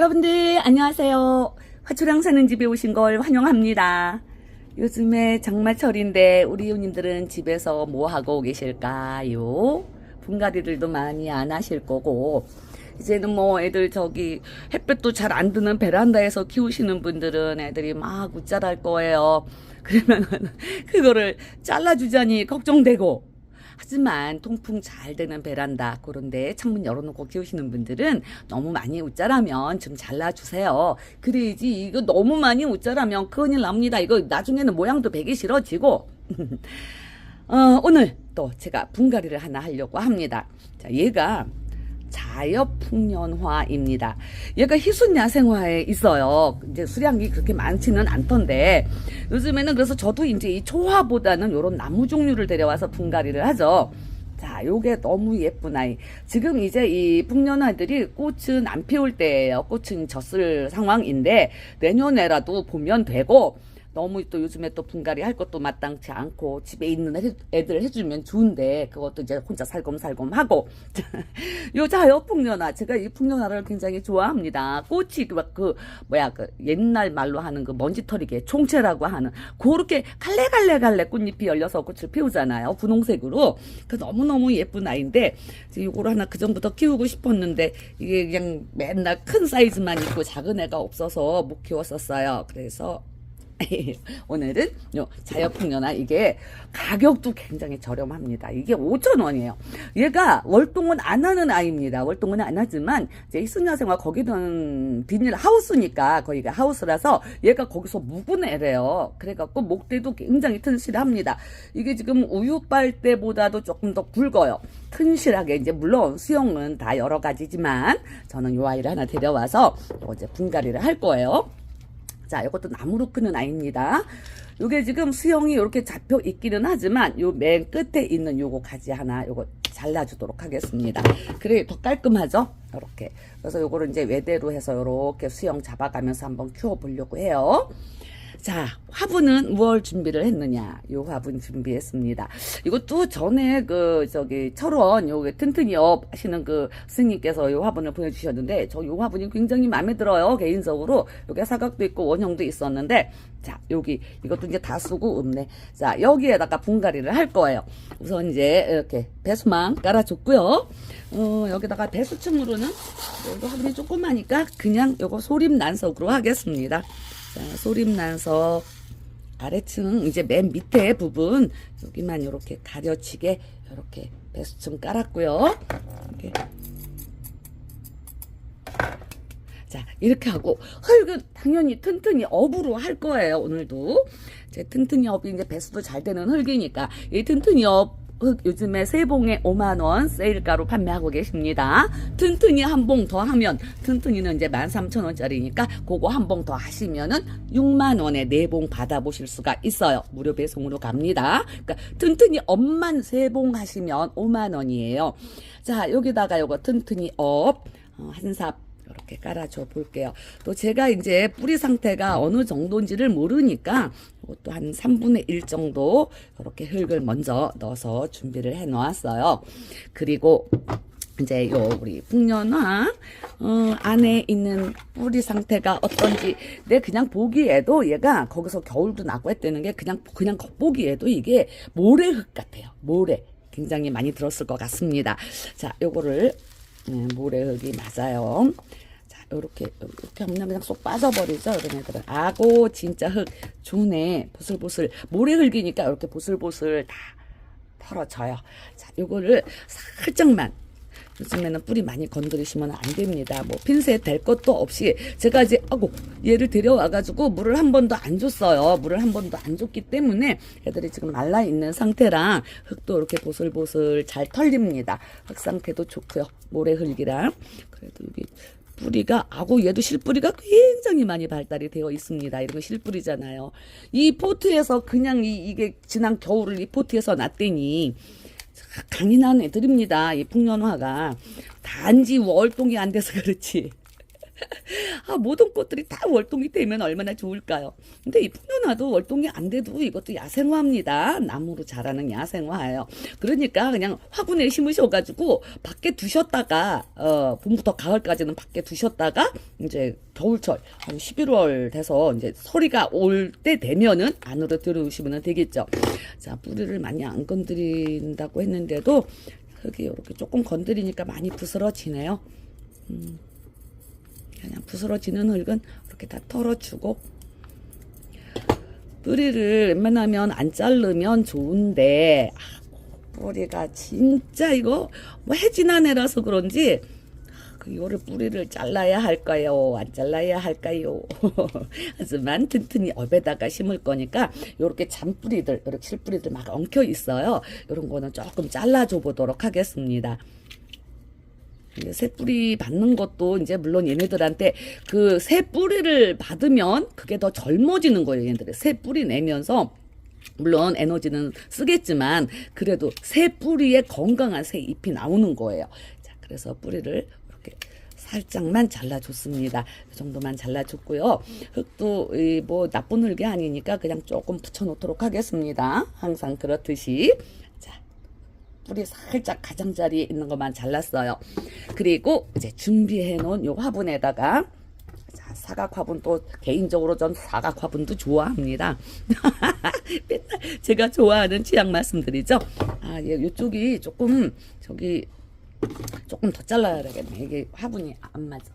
여러분들 안녕하세요. 화초량 사는 집에 오신 걸 환영합니다. 요즘에 장마철인데 우리 이웃님들은 집에서 뭐 하고 계실까요? 분갈이들도 많이 안 하실 거고, 이제는 뭐 애들 햇볕도 잘 안 드는 베란다에서 키우시는 분들은 애들이 막 웃자랄 거예요. 그러면은 그거를 잘라주자니 걱정되고, 하지만 통풍 잘 되는 베란다 그런데 창문 열어놓고 키우시는 분들은 너무 많이 웃자라면 좀 잘라주세요. 그래야지 이거 너무 많이 웃자라면 큰일 납니다. 이거 나중에는 모양도 배기 싫어지고 오늘 또 제가 분갈이를 하나 하려고 합니다. 자, 얘가 자엽풍년화입니다. 얘가 희순야생화에 있어요. 이제 수량이 그렇게 많지는 않던데 요즘에는 그래서 저도 이제 이 초화보다는 요런 나무 종류를 데려와서 분갈이를 하죠. 자, 요게 너무 예쁜 아이. 지금 이제 이 풍년화들이 꽃은 안 피울 때예요. 꽃은 졌을 상황인데 내년에라도 보면 되고, 너무 또 요즘에 또 분갈이 할 것도 마땅치 않고 집에 있는 애들 해주면 좋은데 그것도 이제 혼자 살검살검 하고 요 자엽풍년화, 제가 이 풍년화를 굉장히 좋아합니다. 꽃이 그 옛날 말로 하는 그 먼지털이게 총채라고 하는 그렇게 갈래갈래 꽃잎이 열려서 꽃을 피우잖아요. 분홍색으로. 그 너무너무 예쁜 아이인데 요거를 하나 그전부터 키우고 싶었는데 이게 그냥 맨날 큰 사이즈만 있고 작은 애가 없어서 못 키웠었어요. 그래서 오늘은 요 자엽풍년화, 이게 가격도 굉장히 저렴합니다. 이게 5,000원이에요. 얘가 월동은 안 하는 아이입니다. 월동은 안 하지만 이제 희순야생화 거기는 비닐 하우스니까, 거기가 하우스라서 얘가 거기서 묵은 애래요. 그래갖고 목대도 굉장히 튼실합니다. 이게 지금 우유 빨 때보다도 조금 더 굵어요. 튼실하게. 이제 물론 수영은 다 여러 가지지만 저는 요 아이를 하나 데려와서 이제 분갈이를 할 거예요. 자, 이것도 나무로 크는 아이입니다. 요게 지금 수영이 이렇게 잡혀 있기는 하지만 요 맨 끝에 있는 요거 가지 하나 요거 잘라주도록 하겠습니다. 그래 더 깔끔하죠? 이렇게. 그래서 요거를 이제 외대로 해서 이렇게 수영 잡아가면서 한번 키워보려고 해요. 자, 화분은 뭘 준비를 했느냐? 요 화분 준비했습니다. 이것도 전에 철원 요게 튼튼히 업 하시는 그 스님께서 요 화분을 보내주셨는데, 저 요 화분이 굉장히 마음에 들어요. 개인적으로. 요게 사각도 있고 원형도 있었는데, 자, 이것도 이제 다 쓰고 없네. 자, 여기에다가 분갈이를 할 거예요. 우선 이제 이렇게 배수망 깔아줬고요. 여기다가 배수층으로는 요 화분이 조그마니까 그냥 요거 소립난석으로 하겠습니다. 자, 소립난석 아래층 이제 맨 밑에 부분 여기만 이렇게 가려지게 이렇게 배수층 깔았고요. 이렇게. 자, 이렇게 하고 흙은 당연히 튼튼히 업으로 할 거예요. 오늘도 제 튼튼히 업이 이제 배수도 잘 되는 흙이니까 이 튼튼히 업 흙 요즘에 세 봉에 5만원 세일가로 판매하고 계십니다. 튼튼히 한 봉 더 하면, 튼튼히는 이제 13,000원짜리니까 그거 한 봉 더 하시면은 6만원에 4봉 받아보실 수가 있어요. 무료 배송으로 갑니다. 그러니까 튼튼히 업만 3봉 하시면 5만원이에요. 자, 여기다가 요거 튼튼히 업 한 삽 이렇게 깔아줘 볼게요. 또 제가 이제 뿌리 상태가 어느 정도인지를 모르니까 이것도 한 3분의 1 정도 이렇게 흙을 먼저 넣어서 준비를 해 놓았어요. 그리고 이제 우리 풍년화 안에 있는 뿌리 상태가 어떤지 그냥 보기에도 얘가 거기서 겨울도 나고 했다는 게 그냥 겉보기에도 이게 모래흙 같아요. 모래 굉장히 많이 들었을 것 같습니다. 자, 요거를 모래흙이 맞아요. 자, 요렇게 하면 그냥 쏙 빠져버리죠. 이런 애들은. 아고, 진짜 흙 좋네. 보슬보슬. 모래흙이니까 이렇게 보슬보슬 다 털어져요. 자, 요거를 살짝만, 요즘에는 뿌리 많이 건드리시면 안 됩니다. 뭐 핀셋 될 것도 없이 제가 이제 얘를 데려와가지고 물을 한 번도 안 줬어요. 물을 한 번도 안 줬기 때문에 애들이 지금 말라 있는 상태랑 흙도 이렇게 보슬보슬 잘 털립니다. 흙 상태도 좋고요. 모래흙이랑. 그래도 여기 뿌리가 얘도 실뿌리가 굉장히 많이 발달이 되어 있습니다. 이런 거 실뿌리잖아요. 이 포트에서 그냥 이게 지난 겨울을 이 포트에서 났더니 강인한 애들입니다. 이 풍년화가. 단지 월동이 안 돼서 그렇지 모든 꽃들이 다 월동이 되면 얼마나 좋을까요? 근데 이 풍년화도 월동이 안 돼도 이것도 야생화입니다. 나무로 자라는 야생화예요. 그러니까 그냥 화분에 심으셔가지고 밖에 두셨다가 봄부터 가을까지는 밖에 두셨다가 이제 겨울철 한 11월 돼서 이제 서리가 올 때 되면은 안으로 들어오시면 되겠죠. 자, 뿌리를 많이 안 건드린다고 했는데도 흙이 이렇게 조금 건드리니까 많이 부스러지네요. 그냥 부스러지는 흙은 이렇게 다 털어주고, 뿌리를 웬만하면 안 자르면 좋은데 뿌리가 진짜 이거 뭐 해지난해라서 그런지 이거를 뿌리를 잘라야 할까요? 안 잘라야 할까요? 하지만 튼튼히 업에다가 심을 거니까 이렇게 잔뿌리들, 이렇게 실뿌리들 막 엉켜 있어요. 이런 거는 조금 잘라줘 보도록 하겠습니다. 새 뿌리 받는 것도 이제 물론 얘네들한테 그 새 뿌리를 받으면 그게 더 젊어지는 거예요. 얘네들이 새 뿌리 내면서 물론 에너지는 쓰겠지만 그래도 새 뿌리에 건강한 새 잎이 나오는 거예요. 자, 그래서 뿌리를 이렇게 살짝만 잘라줬습니다. 이 정도만 잘라줬고요. 흙도 뭐 나쁜 흙이 아니니까 그냥 조금 붙여놓도록 하겠습니다. 항상 그렇듯이. 뿌리 살짝 가장자리에 있는 것만 잘랐어요. 그리고 이제 준비해 놓은 요 화분에다가, 자, 사각 화분, 또 개인적으로 전 사각 화분도 좋아합니다. 맨날 제가 좋아하는 취향 말씀드리죠. 예, 요쪽이 조금 저기 조금 더 잘라야 되겠네. 이게 화분이 안 맞아.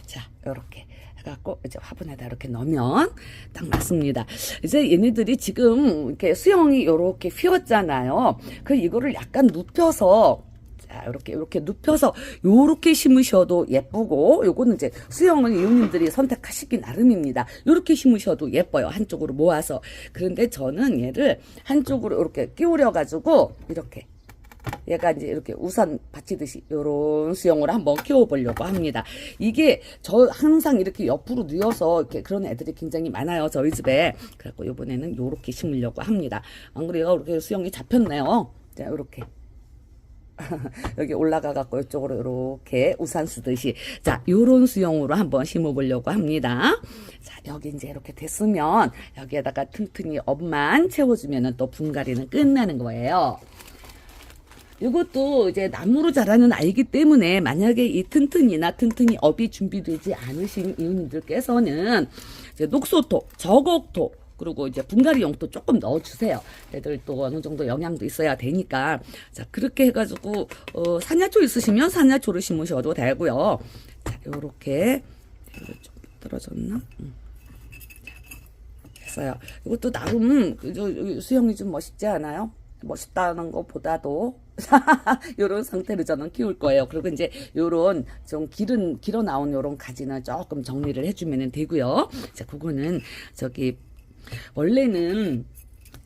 자, 요렇게 갖고 이제 화분에다 이렇게 넣으면 딱 맞습니다. 이제 얘네들이 지금 이렇게 수영이 이렇게 휘었잖아요. 그 이거를 약간 눕혀서, 자, 이렇게 눕혀서 요렇게 심으셔도 예쁘고, 요거는 이제 수영은 이웃님들이 선택하시기 나름입니다. 요렇게 심으셔도 예뻐요. 한쪽으로 모아서. 그런데 저는 얘를 한쪽으로 이렇게 끼우려 가지고 이렇게, 얘가 이제 이렇게 우산 받치듯이 요런 수영을 한번 키워보려고 합니다. 이게 저 항상 이렇게 옆으로 뉘어서 이렇게 그런 애들이 굉장히 많아요. 저희 집에. 그래갖고 이번에는 요렇게 심으려고 합니다. 안 그래요? 이렇게 수영이 잡혔네요. 자, 요렇게. 여기 올라가갖고 이쪽으로 이렇게 우산 쓰듯이. 자, 요런 수영으로 한번 심어보려고 합니다. 자, 여기 이제 이렇게 됐으면 여기에다가 튼튼히 업만 채워주면은 또 분갈이는 끝나는 거예요. 이것도 이제 나무로 자라는 아이기 때문에 만약에 이 튼튼히 업이 준비되지 않으신 이웃님들께서는 이제 녹소토, 저곡토, 그리고 이제 분갈이용토 조금 넣어주세요. 애들 또 어느 정도 영양도 있어야 되니까. 자, 그렇게 해가지고 산야초 있으시면 산야초를 심으셔도 되고요. 자, 요렇게 좀 떨어졌나? 됐어요. 이것도 나름 수영이 좀 멋있지 않아요? 멋있다는 것보다도 요런 상태로 저는 키울 거예요. 그리고 이제 요런 좀 길어 나온 요런 가지는 조금 정리를 해주면 되고요. 자, 그거는 저기 원래는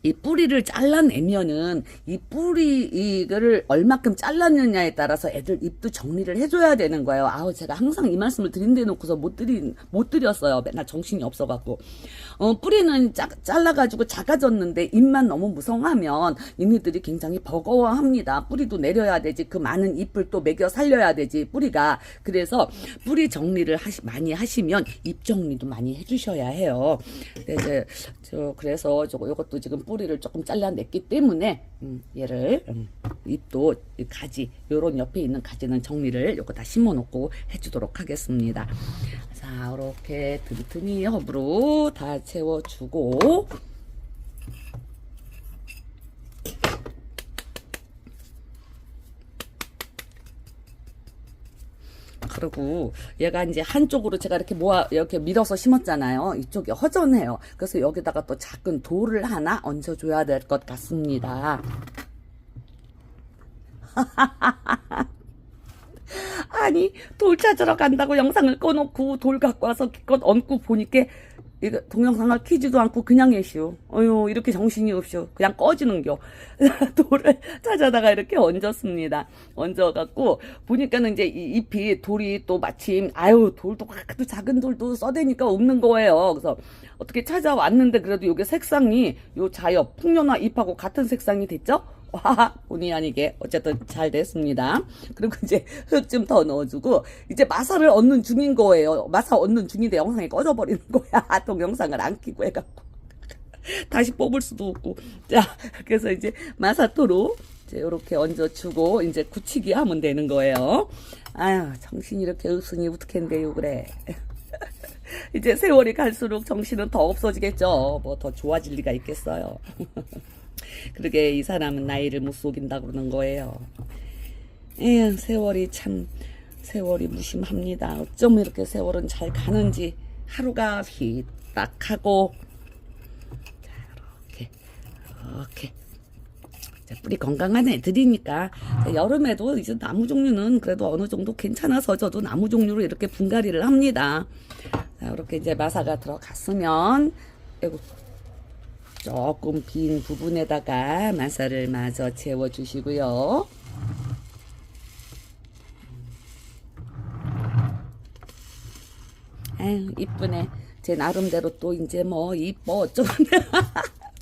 이 뿌리를 잘라내면은 이 뿌리 이거를 얼마큼 잘랐느냐에 따라서 애들 잎도 정리를 해줘야 되는 거예요. 제가 항상 이 말씀을 드린데 놓고서 못 드렸어요. 맨날 정신이 없어갖고. 뿌리는 잘라가지고 작아졌는데 잎만 너무 무성하면 얘네들이 굉장히 버거워합니다. 뿌리도 내려야 되지. 그 많은 잎을 또 먹여 살려야 되지, 뿌리가. 그래서 뿌리 정리를 많이 하시면 잎 정리도 많이 해주셔야 해요. 이제 그래서 요것도 지금 뿌리를 조금 잘라냈기 때문에 얘를 잎도 가지, 요런 옆에 있는 가지는 정리를 요거 다 심어 놓고 해주도록 하겠습니다. 자, 이렇게 튼튼히 허브로 다 채워주고, 그리고 얘가 이제 한쪽으로 제가 이렇게 이렇게 밀어서 심었잖아요. 이쪽이 허전해요. 그래서 여기다가 또 작은 돌을 하나 얹어줘야 될 것 같습니다. 아니, 돌 찾으러 간다고 영상을 꺼놓고 돌 갖고 와서 기껏 얹고 보니까 이거 동영상을 키지도 않고 그냥 해시오. 이렇게 정신이 없쇼. 그냥 꺼지는겨. 돌을 찾아다가 이렇게 얹었습니다. 얹어갖고 보니까는 이제 이 잎이 돌이 또 마침 돌도 또 작은 돌도 써대니까 없는 거예요. 그래서 어떻게 찾아왔는데 그래도 이게 색상이 요 자엽 풍년화 잎하고 같은 색상이 됐죠? 와, 본의 아니게 어쨌든 잘 됐습니다. 그리고 이제 흙 좀 더 넣어주고 이제 마사를 얻는 중인 거예요. 마사 얻는 중인데 영상이 꺼져버리는 거야. 동영상을 안 켜고 해갖고 다시 뽑을 수도 없고. 자, 그래서 이제 마사토로 이제 이렇게 얹어주고 이제 굳히기 하면 되는 거예요. 아유, 정신이 이렇게 없으니 어떡한데요, 그래. 이제 세월이 갈수록 정신은 더 없어지겠죠. 뭐 더 좋아질 리가 있겠어요. 그러게 이 사람은 나이를 못 속인다 그러는 거예요. 에휴, 세월이 무심합니다. 어쩜 이렇게 세월은 잘 가는지. 하루가 휘딱하고. 자, 이렇게 자, 뿌리 건강한 애들이니까. 자, 여름에도 이제 나무 종류는 그래도 어느 정도 괜찮아서 저도 나무 종류로 이렇게 분갈이를 합니다. 자, 이렇게 이제 마사가 들어갔으면 조금 빈 부분에다가 마사를 마저 채워주시고요. 아유, 이쁘네. 제 나름대로 또 이제 뭐 이뻐 어쩌네.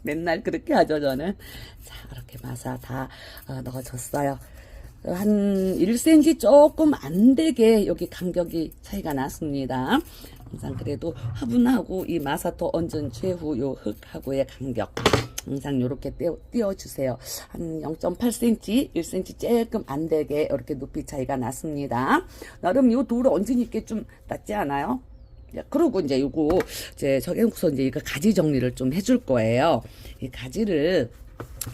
맨날 그렇게 하죠 저는. 자, 이렇게 마사 다 넣어줬어요. 한 1cm 조금 안 되게 여기 간격이 차이가 났습니다. 항상 그래도 화분하고 이 마사토 얹은 최후 요 흙하고의 간격 항상 요렇게 띄워주세요. 한 0.8cm, 1cm 조금 안 되게 이렇게 높이 차이가 났습니다. 나름 요 돌을 얹으니까 좀 낫지 않아요? 그리고 이제 요거 이제 저기서 이제 이거 가지 정리를 좀 해줄 거예요. 이 가지를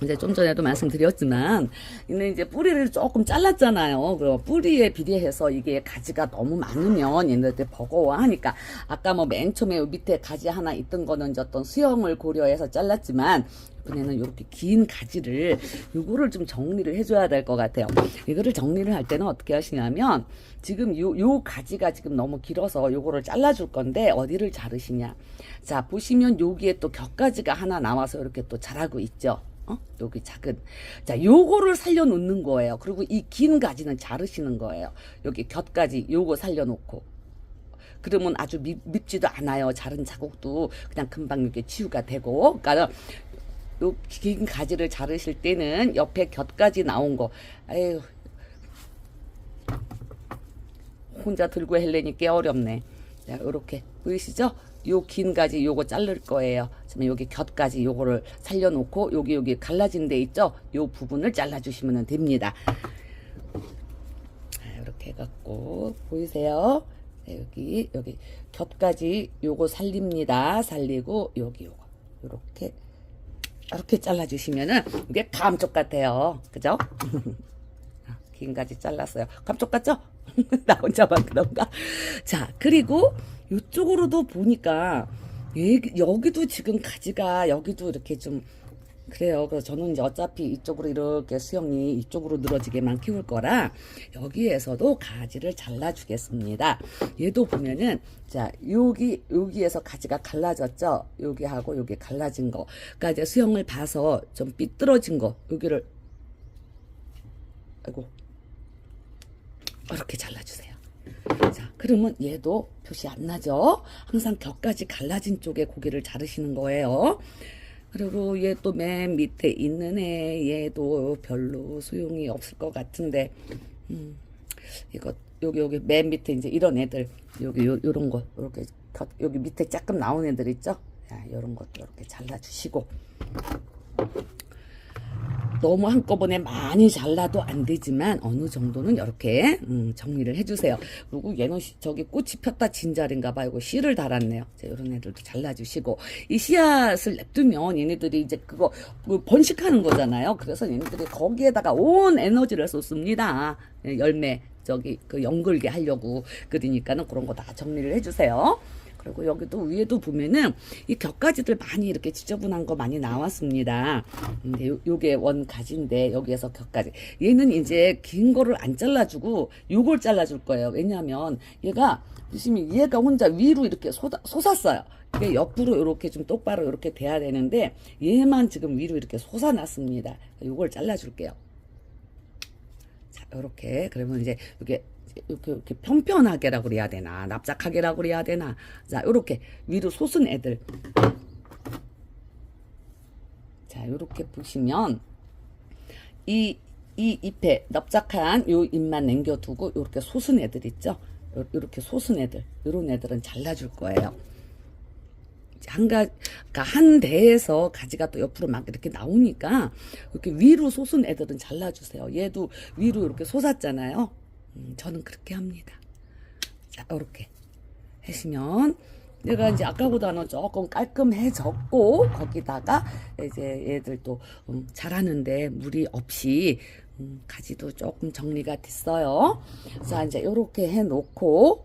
이제 좀 전에도 말씀드렸지만 이제 뿌리를 조금 잘랐잖아요. 그 뿌리에 비례해서 이게 가지가 너무 많으면 얘네들 버거워하니까 아까 뭐 맨 처음에 밑에 가지 하나 있던 거는 이제 어떤 수영을 고려해서 잘랐지만 이번에는 이렇게 긴 가지를 요거를 좀 정리를 해줘야 될 것 같아요. 이거를 정리를 할 때는 어떻게 하시냐면 지금 요 가지가 지금 너무 길어서 요거를 잘라줄 건데 어디를 자르시냐. 자, 보시면 여기에 또 곁가지가 하나 나와서 이렇게 또 자라고 있죠. 여기 작은. 자, 요거를 살려놓는 거예요. 그리고 이 긴 가지는 자르시는 거예요. 여기 곁가지 요거 살려놓고. 그러면 아주 밉지도 않아요. 자른 자국도 그냥 금방 이렇게 치유가 되고. 그러니까 요 긴 가지를 자르실 때는 옆에 곁가지 나온 거. 아유, 혼자 들고 헬레니 꽤 어렵네. 자, 요렇게 보이시죠? 요 긴 가지 요거 자를 거예요. 그러면 여기 곁가지 요거를 살려놓고 여기 갈라진 데 있죠? 요 부분을 잘라주시면 됩니다. 이렇게 해갖고 보이세요? 여기 곁가지 요거 살립니다. 살리고 여기 요거 이렇게 잘라주시면은 이게 감쪽 같아요. 그죠? 긴 가지 잘랐어요. 감쪽 같죠? 나 혼자만 그런가? 자, 그리고 이쪽으로도 보니까 여기도 지금 가지가 여기도 이렇게 좀 그래요. 그래서 저는 이제 어차피 이쪽으로 이렇게 수영이 이쪽으로 늘어지게만 키울 거라 여기에서도 가지를 잘라주겠습니다. 얘도 보면은 자 여기에서 가지가 갈라졌죠. 여기하고 여기 갈라진 거. 그러니까 이제 수영을 봐서 좀 삐뚤어진 거 여기를 아이고 이렇게 잘라주세요. 자, 그러면 얘도 표시 안 나죠? 항상 격까지 갈라진 쪽에 고기를 자르시는 거예요. 그리고 얘 또 맨 밑에 있는 애 얘도 별로 소용이 없을 것 같은데 이거 여기 맨 밑에 이제 이런 애들 요런 거 이렇게 여기 밑에 조금 나온 애들 있죠? 자, 요런 것도 이렇게 잘라주시고 너무 한꺼번에 많이 잘라도 안 되지만 어느 정도는 이렇게 정리를 해주세요. 그리고 얘는 저기 꽃이 폈다 진자리인가 봐요. 이거 씨를 달았네요. 자, 이런 애들도 잘라주시고 이 씨앗을 냅두면 얘네들이 이제 그거 번식하는 거잖아요. 그래서 얘네들이 거기에다가 온 에너지를 쏟습니다. 열매 저기 그 연글게 하려고. 그러니까는 그런 거 다 정리를 해주세요. 그리고 여기도 위에도 보면은 이 격가지들 많이 이렇게 지저분한 거 많이 나왔습니다. 근데 요게 원 가지인데 여기에서 격가지. 얘는 이제 긴 거를 안 잘라주고 요걸 잘라줄 거예요. 왜냐하면 얘가 보시면 얘가 혼자 위로 이렇게 솟았어요. 이게 옆으로 이렇게 좀 똑바로 이렇게 돼야 되는데 얘만 지금 위로 이렇게 솟아났습니다. 요걸 잘라줄게요. 자, 이렇게 그러면 이제 이렇게 편편하게라고 그래야 되나 납작하게라고 그래야 되나. 자, 요렇게 위로 솟은 애들 자, 요렇게 보시면 이 잎에 넓적한 요 잎만 남겨두고 요렇게 솟은 애들 있죠? 요렇게 솟은 애들, 요런 애들은 잘라줄 거예요. 그러니까 한 대에서 가지가 또 옆으로 막 이렇게 나오니까 이렇게 위로 솟은 애들은 잘라주세요. 얘도 위로 이렇게 솟았잖아요. 저는 그렇게 합니다. 자, 이렇게 하시면 내가 이제 아까보다는 조금 깔끔해졌고 거기다가 이제 얘들도 자라는데 무리 없이 가지도 조금 정리가 됐어요. 자, 이제 이렇게 해놓고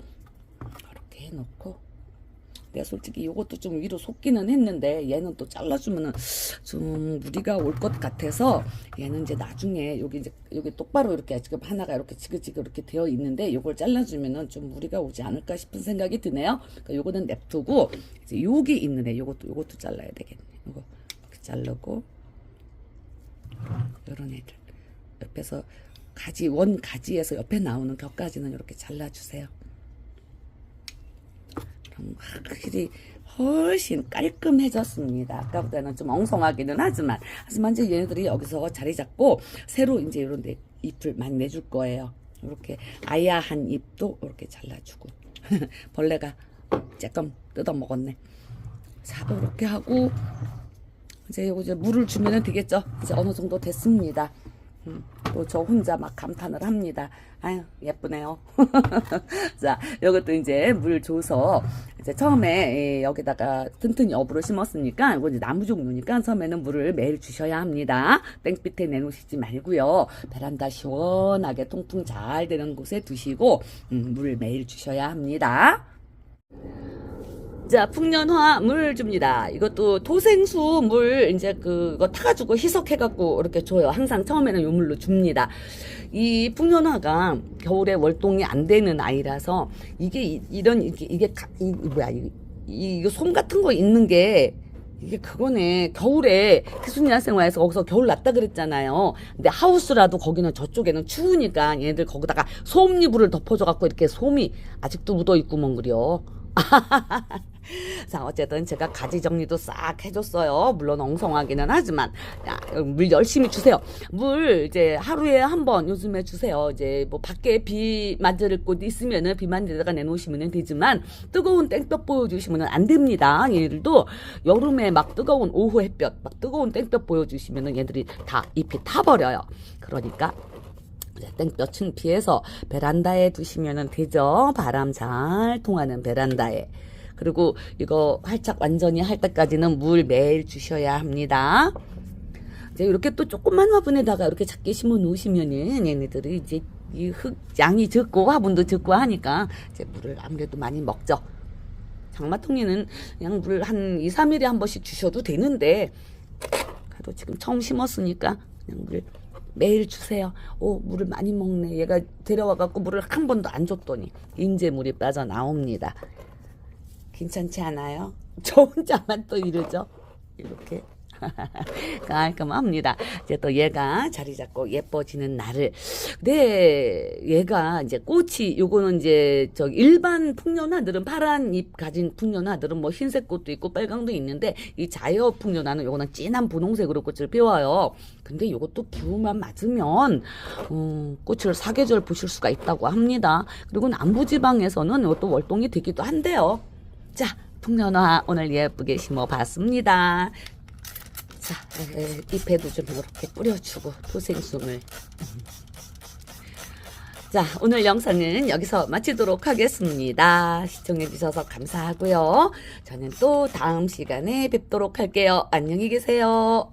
내가 솔직히 이것도 좀 위로 솟기는 했는데 얘는 또 잘라주면은 좀 무리가 올 것 같아서 얘는 이제 나중에 여기 똑바로 이렇게 지금 하나가 이렇게 지그지그 이렇게 되어 있는데 요걸 잘라주면은 좀 무리가 오지 않을까 싶은 생각이 드네요. 그러니까 요거는 냅두고 이제 여기 있는 애 요것도 잘라야 되겠네. 요거 이렇게 자르고 요런 애들 옆에서 원 가지에서 옆에 나오는 격가지는 이렇게 잘라주세요. 확실히 훨씬 깔끔해졌습니다. 아까보다는 좀 엉성하기는 하지만 이제 얘네들이 여기서 자리 잡고 새로 이제 이런 데 잎을 많이 내줄 거예요. 이렇게 아야한 잎도 이렇게 잘라주고 벌레가 조금 뜯어 먹었네. 자, 이렇게 하고 이제 요거 이제 물을 주면은 되겠죠. 이제 어느 정도 됐습니다. 또 저 혼자 막 감탄을 합니다. 아유, 예쁘네요. 자, 요것도 이제 물 줘서 이제 처음에 여기다가 튼튼히 업으로 심었으니까 이거 이제 나무 종류니까 처음에는 물을 매일 주셔야 합니다. 땡빛에 내놓으시지 말고요. 베란다 시원하게 통풍 잘 되는 곳에 두시고 물을 매일 주셔야 합니다. 자, 풍년화 물 줍니다. 이것도 도생수 물 이제 그거 타가지고 희석해갖고 이렇게 줘요. 항상 처음에는 요 물로 줍니다. 이 풍년화가 겨울에 월동이 안 되는 아이라서 이게 이거 솜 같은 거 있는 게 이게 그거네. 겨울에 희순이나 생활에서 거기서 겨울 났다 그랬잖아요. 근데 하우스라도 거기는 저쪽에는 추우니까 얘네들 거기다가 솜이불을 덮어줘갖고 이렇게 솜이 아직도 묻어있고 뭔 그려. 자, 어쨌든 제가 가지 정리도 싹 해줬어요. 물론 엉성하기는 하지만 물 열심히 주세요. 물 이제 하루에 한 번 요즘에 주세요. 이제 뭐 밖에 비 맞을 곳 있으면은 비만 데다가 내놓으시면 되지만 뜨거운 땡볕 보여주시면 안 됩니다. 얘들도 여름에 막 뜨거운 오후 햇볕 막 뜨거운 땡볕 보여주시면은 얘들이 다 잎이 타버려요. 그러니까 땡볕은 피해서 베란다에 두시면 되죠. 바람 잘 통하는 베란다에. 그리고 이거 활짝 완전히 할 때까지는 물 매일 주셔야 합니다. 이제 이렇게 또 조그만 화분에다가 이렇게 작게 심어 놓으시면은 얘네들이 이제 이 흙 양이 적고 화분도 적고 하니까 이제 물을 아무래도 많이 먹죠. 장마통에는 그냥 물 한 2, 3일에 한 번씩 주셔도 되는데 그래도 지금 처음 심었으니까 그냥 물 매일 주세요. 오, 물을 많이 먹네. 얘가 데려와갖고 물을 한 번도 안 줬더니 이제 물이 빠져나옵니다. 괜찮지 않아요? 저 혼자만 또 이러죠? 이렇게 깔끔합니다. 이제 또 얘가 자리 잡고 예뻐지는 날을. 네, 얘가 이제 꽃이 요거는 이제 저 일반 풍년화들은 파란 잎 가진 풍년화들은 뭐 흰색 꽃도 있고 빨강도 있는데 이 자여 풍년화는 요거는 진한 분홍색으로 꽃을 피워요. 근데 요것도 기후만 맞으면 꽃을 사계절 보실 수가 있다고 합니다. 그리고 남부지방에서는 이것도 월동이 되기도 한대요. 자, 풍년화 오늘 예쁘게 심어봤습니다. 자, 잎에도 좀 이렇게 뿌려주고 도생수물. 자, 오늘 영상은 여기서 마치도록 하겠습니다. 시청해주셔서 감사하고요. 저는 또 다음 시간에 뵙도록 할게요. 안녕히 계세요.